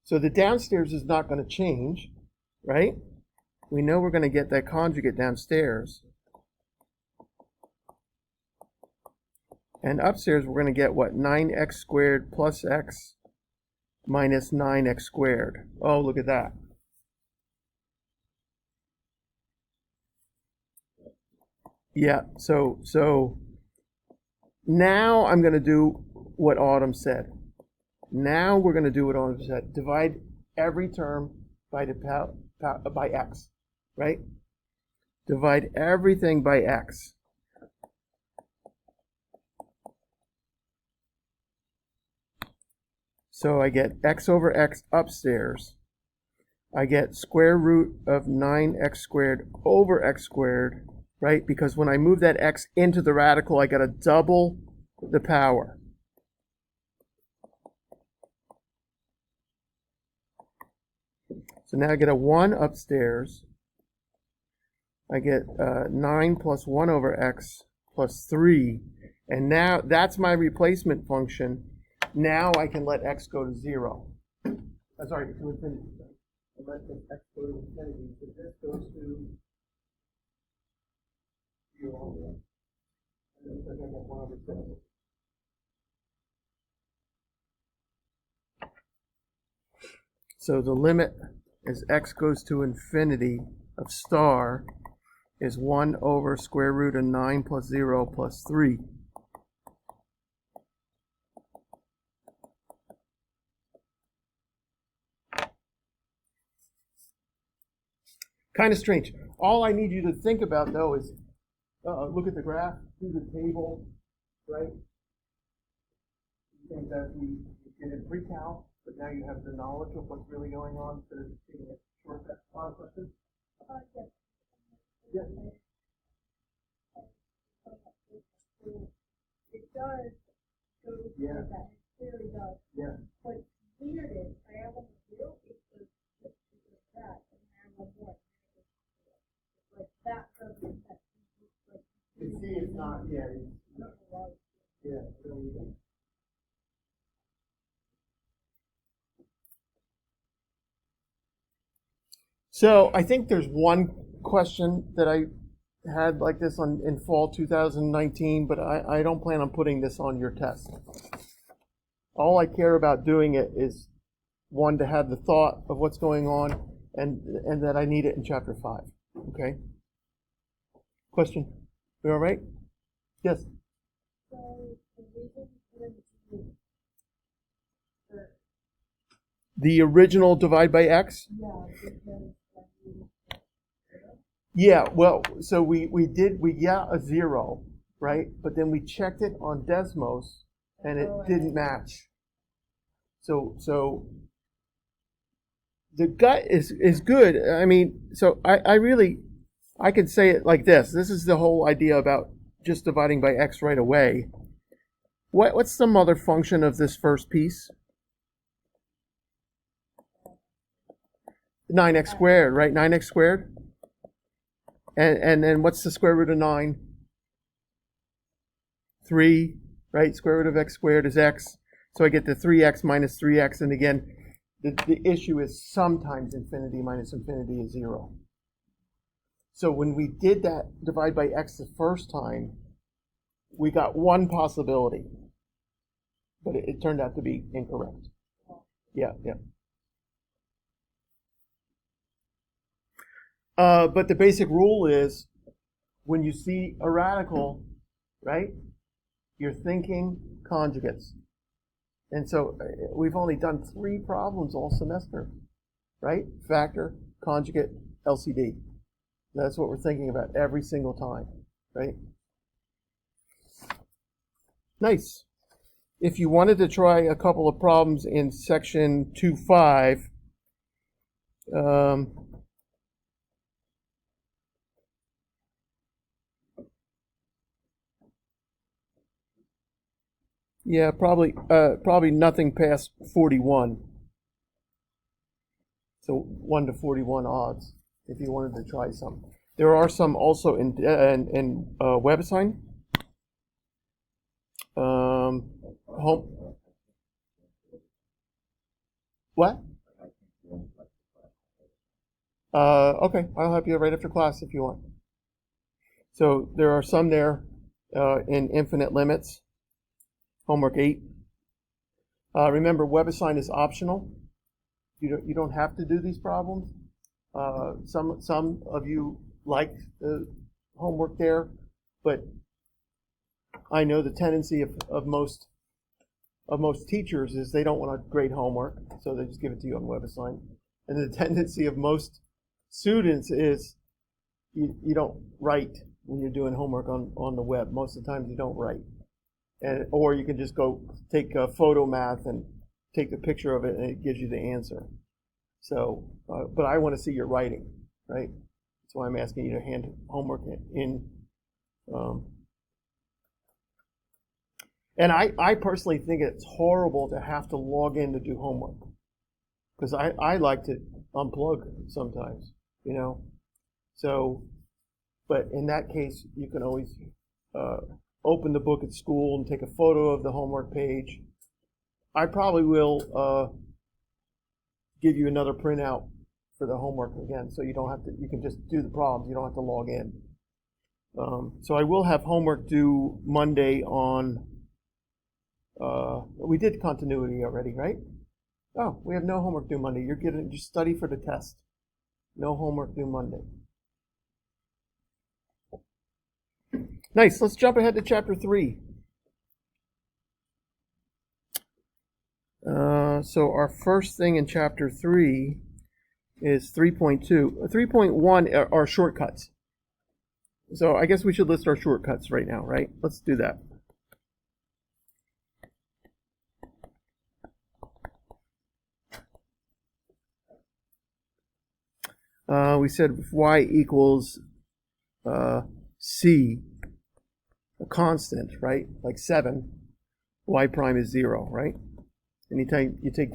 So the downstairs is not going to change, right? We know we're going to get that conjugate downstairs. And upstairs, we're going to get what? 9x squared plus x minus 9x squared. Oh, look at that. Yeah, so now I'm going to do what Autumn said. Now we're going to do what Autumn said. Divide every term by x, right? Divide everything by x. So I get x over x upstairs. I get square root of 9x squared over x squared, right? Because when I move that x into the radical, I got to double the power. So now I get a 1 upstairs. I get 9 plus 1 over x plus 3. And now that's my replacement function. Now I can let x go to 0. Sorry, to infinity. I let x go to infinity. So this goes to 0. And then I got 1 over 7. So the limit as x goes to infinity of star is 1 over square root of 9 plus 0 plus 3. Kind of strange. All I need you to think about, though, is look at the graph, do the table, right? You think that we did it pre-cal, but now you have the knowledge of what's really going on instead of taking a shortcut process. Yes. It does go to Yeah. that. It clearly does. Yeah. What's weird is I have one zero equals that, and I have one more. Like that doesn't make sense. Like, You see, it's not, yeah. Yeah. So I think there's one question that I had like this in fall 2019, but I don't plan on putting this on your test. All I care about doing it is, one, to have the thought of what's going on, and that I need it in chapter 5. Okay? Question? We all right? Yes? So the reason for The original divide by x? because Yeah, well, so we got a 0, right? But then we checked it on Desmos, and it didn't match. So the gut is good. I mean, so I could say it like this. This is the whole idea about just dividing by x right away. What's the mother function of this first piece? 9x squared, right? 9x squared. And then what's the square root of 9? 3, right? Square root of x squared is x. So I get the 3x minus 3x. And again, the issue is sometimes infinity minus infinity is 0. So when we did that divide by x the first time, we got one possibility. But it turned out to be incorrect. Yeah. But the basic rule is when you see a radical, right, you're thinking conjugates. And so we've only done 3 problems all semester, right? Factor, conjugate, LCD. That's what we're thinking about every single time, right? Nice. If you wanted to try a couple of problems in section 2.5, yeah, probably nothing past 41. So 1 to 41 odds if you wanted to try some. There are some also in WebAssign. Home. What? Okay, I'll help you right after class if you want. So there are some there in infinite limits. Homework 8. Remember, WebAssign is optional. You don't have to do these problems. Some of you like the homework there, but I know the tendency of most teachers is they don't want to grade homework, so they just give it to you on WebAssign. And the tendency of most students is you don't write when you're doing homework on the web. Most of the times you don't write. Or you can just go take a photo math and take a picture of it and it gives you the answer. So, but I want to see your writing, right? That's why I'm asking you to hand homework in. And I personally think it's horrible to have to log in to do homework. Because I like to unplug sometimes, you know. So, but in that case, you can always open the book at school and take a photo of the homework page. I probably will give you another printout for the homework again, so you don't have to. You can just do the problems. You don't have to log in. So I will have homework due Monday on. We did continuity already, right? Oh, we have no homework due Monday. You're getting just study for the test. No homework due Monday. Nice. Let's jump ahead to chapter 3. So our first thing in chapter 3 is 3.2. 3.1 are shortcuts. So I guess we should list our shortcuts right now, right? Let's do that. We said if y equals c, a constant, right? Like 7, y prime is 0, right? Anytime you take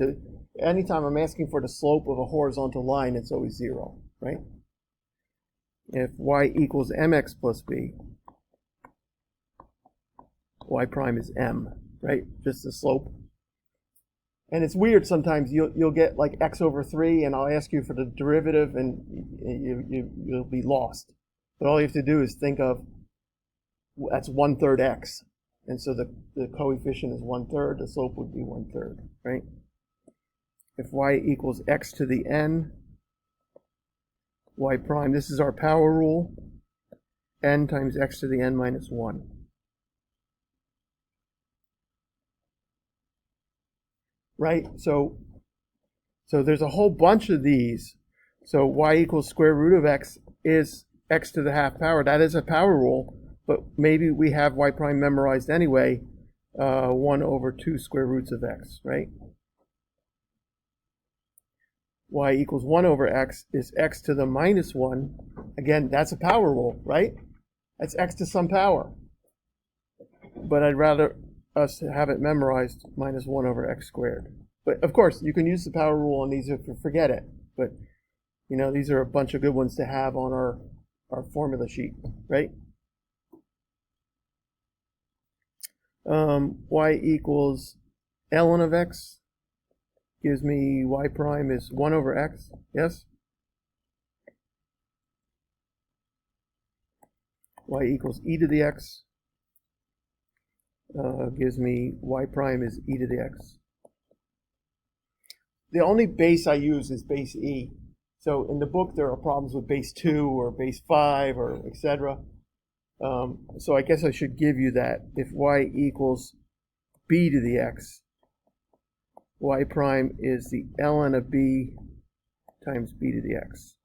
anytime I'm asking for the slope of a horizontal line, it's always 0, right? If y equals mx plus b, y prime is m, right? Just the slope. And it's weird sometimes you'll get like x over 3 and I'll ask you for the derivative and you'll be lost. But all you have to do is think of that's 1/3 x. And so the coefficient is 1/3, the slope would be 1/3, right? If y equals x to the n, y prime, this is our power rule, n times x to the n minus 1. Right? So there's a whole bunch of these. So y equals square root of x is x to the half power. That is a power rule, but maybe we have y prime memorized anyway, 1 over 2 square roots of x, right? Y equals 1 over x is x to the minus 1. Again, that's a power rule, right? That's x to some power. But I'd rather us to have it memorized minus 1 over x squared. But of course, you can use the power rule on these if you forget it. But, you know, these are a bunch of good ones to have on our formula sheet, right? Y equals ln of x gives me y prime is 1 over x, yes? Y equals e to the x gives me y prime is e to the x. The only base I use is base e. So in the book, there are problems with base 2 or base 5 or etc. So I guess I should give you that. If y equals b to the x, y prime is the ln of b times b to the x.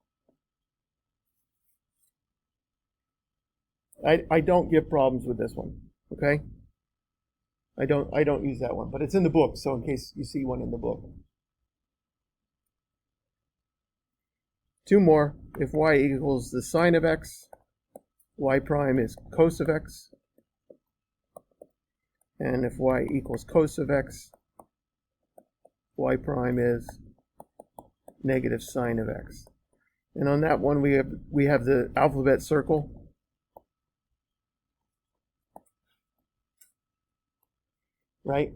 I don't give problems with this one, okay? I don't use that one, but it's in the book, so in case you see one in the book. Two more. If y equals the sine of x, y prime is cos of x. And if y equals cos of x, y prime is negative sine of x. And on that one, we have the alphabet circle. Right?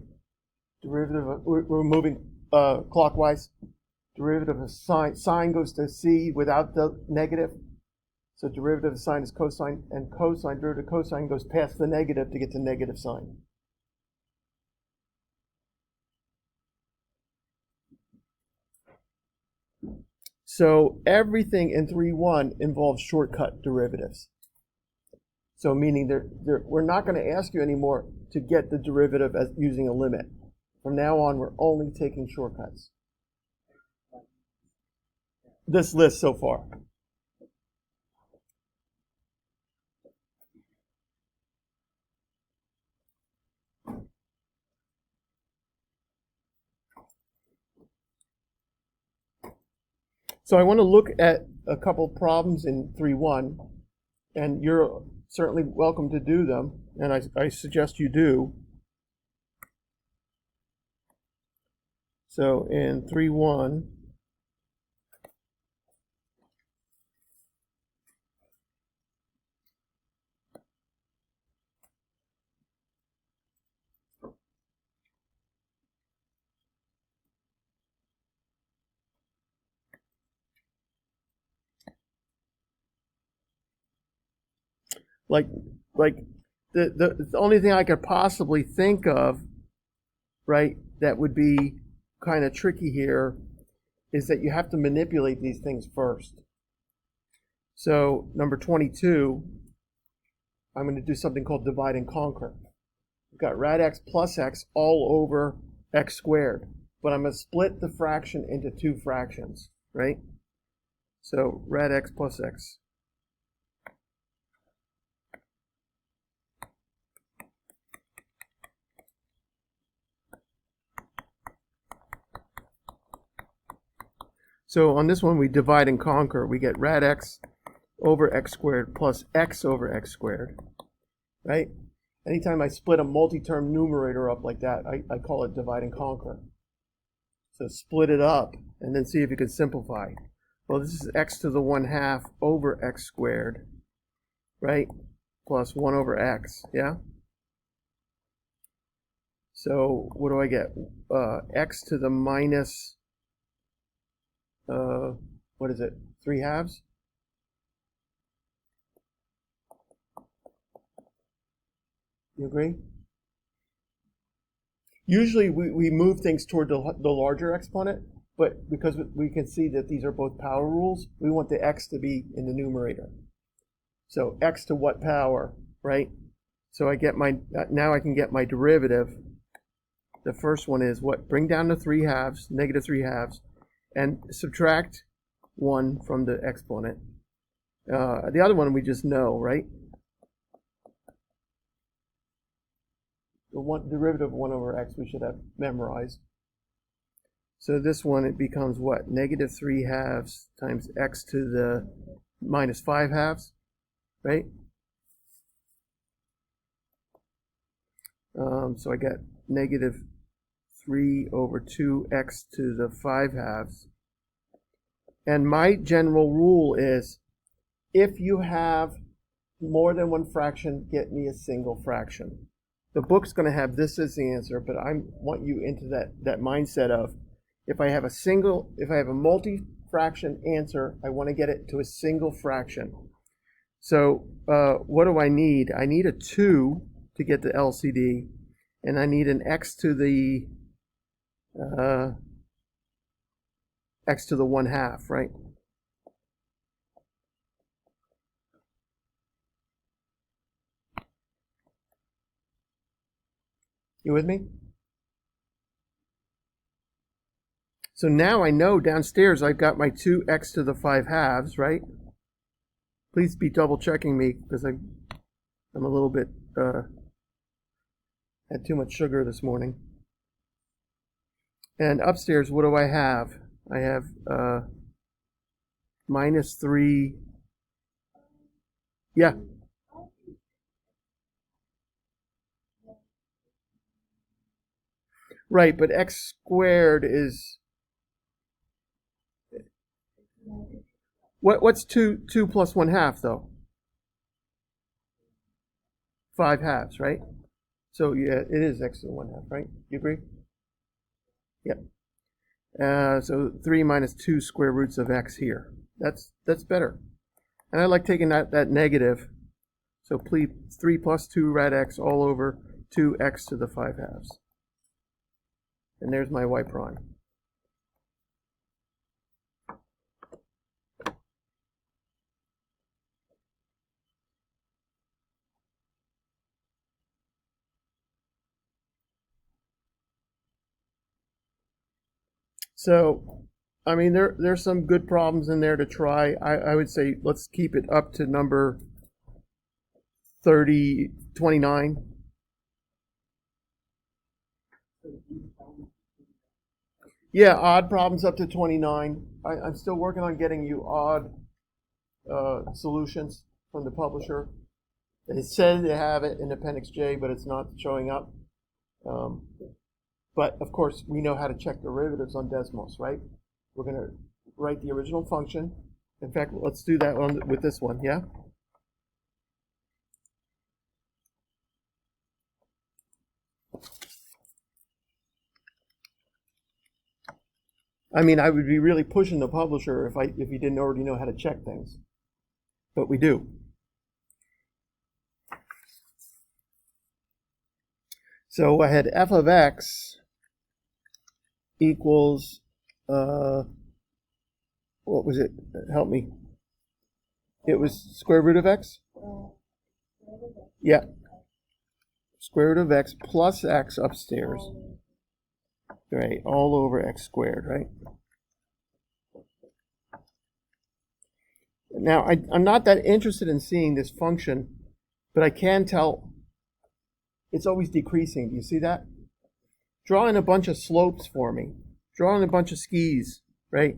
Derivative of, we're moving clockwise. Derivative of sine goes to c without the negative. So derivative of sine is cosine, and cosine, derivative of cosine goes past the negative to get to negative sine. So everything in 3.1 involves shortcut derivatives. So meaning we're not going to ask you anymore to get the derivative as using a limit. From now on, we're only taking shortcuts. This list so far. So I want to look at a couple problems in 3.1, and you're certainly welcome to do them, and I suggest you do. So in 3.1, like the only thing I could possibly think of, right, that would be kind of tricky here is that you have to manipulate these things first. So number 22, I'm going to do something called divide and conquer. We've got rad x plus x all over x squared, but I'm going to split the fraction into two fractions, right? So rad x plus x. So on this one, we divide and conquer. We get rad x over x squared plus x over x squared, right? Anytime I split a multi-term numerator up like that, I call it divide and conquer. So split it up and then see if you can simplify. Well, this is x to the 1/2 over x squared, right? Plus 1 over x, yeah? So what do I get? X to the minus, what is it, 3/2? You agree? Usually we move things toward the larger exponent, but because we can see that these are both power rules, we want the x to be in the numerator. So x to what power, right? So I get now I can get my derivative. The first one is what? Bring down the 3/2, negative 3/2, and subtract 1 from the exponent. The other one we just know, right? The derivative of 1 over x we should have memorized. So this one, it becomes what? Negative 3/2 times x to the minus 5/2, right? So I get negative 3 over 2x to the 5/2. And my general rule is, if you have more than one fraction, get me a single fraction. The book's going to have this as the answer, but I want you into that mindset of, if I have a multi-fraction answer, I want to get it to a single fraction. So what do I need? I need a 2 to get the LCD, and I need an x to the 1/2, right? You with me? So now I know downstairs I've got my 2x to the 5 halves, right? Please be double checking me because I'm a little bit, had too much sugar this morning. And upstairs, what do I have? I have minus 3. Yeah. Right, but x squared is what's 2 plus 1/2 though? 5 halves, right? So yeah, it is x to the 1/2, right? You agree? Yep. So 3 minus 2 square roots of x here. That's better. And I like taking that negative. So 3 plus 2 rad x all over 2x to the 5 halves. And there's my y prime. So, I mean, there's some good problems in there to try. I would say let's keep it up to number 29. Yeah, odd problems up to 29. I'm still working on getting you odd solutions from the publisher. They said they have it in Appendix J, but it's not showing up. But of course, we know how to check derivatives on Desmos, right? We're going to write the original function. In fact, let's do that one with this one, yeah? I mean, I would be really pushing the publisher if he didn't already know how to check things. But we do. So I had f of x equals, what was it? Help me. It was square root of x? Yeah. Square root of x plus x upstairs. Right, all over x squared, right? Now, I'm not that interested in seeing this function, but I can tell it's always decreasing. Do you see that? Draw in a bunch of slopes for me. Draw in a bunch of skis, right?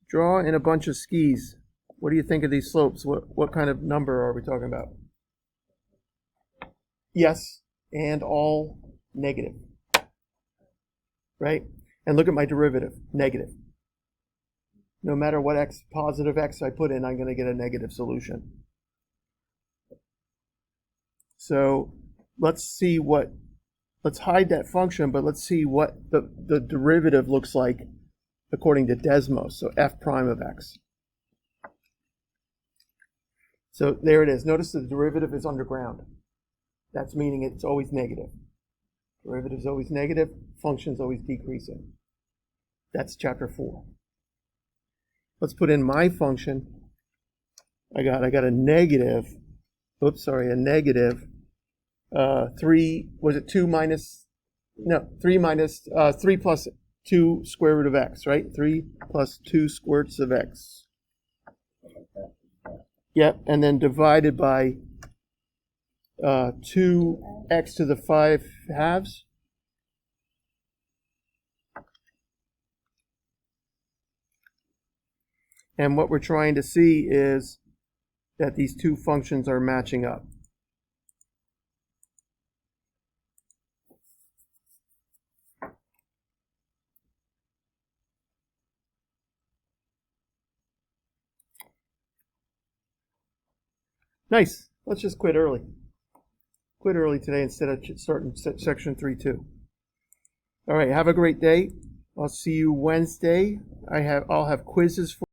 Draw in a bunch of skis. What do you think of these slopes? What kind of number are we talking about? Yes, and all negative. Right? And look at my derivative, negative. No matter what x, positive x I put in, I'm going to get a negative solution. So let's hide that function, but let's see what the derivative looks like according to Desmos, so f prime of x. So there it is. Notice the derivative is underground. That's meaning it's always negative. Derivative is always negative, function is always decreasing. That's chapter 4. Let's put in my function. I got a negative, a negative 3, was it 2 minus, no, 3 minus, 3 plus 2 square root of x, right? 3 plus 2 squirts of x. Yep, and then divided by 2x to the 5 halves. And what we're trying to see is that these two functions are matching up. Nice. Let's just quit early. Quit early today instead of starting section 3-2. All right, have a great day. I'll see you Wednesday. I'll have quizzes for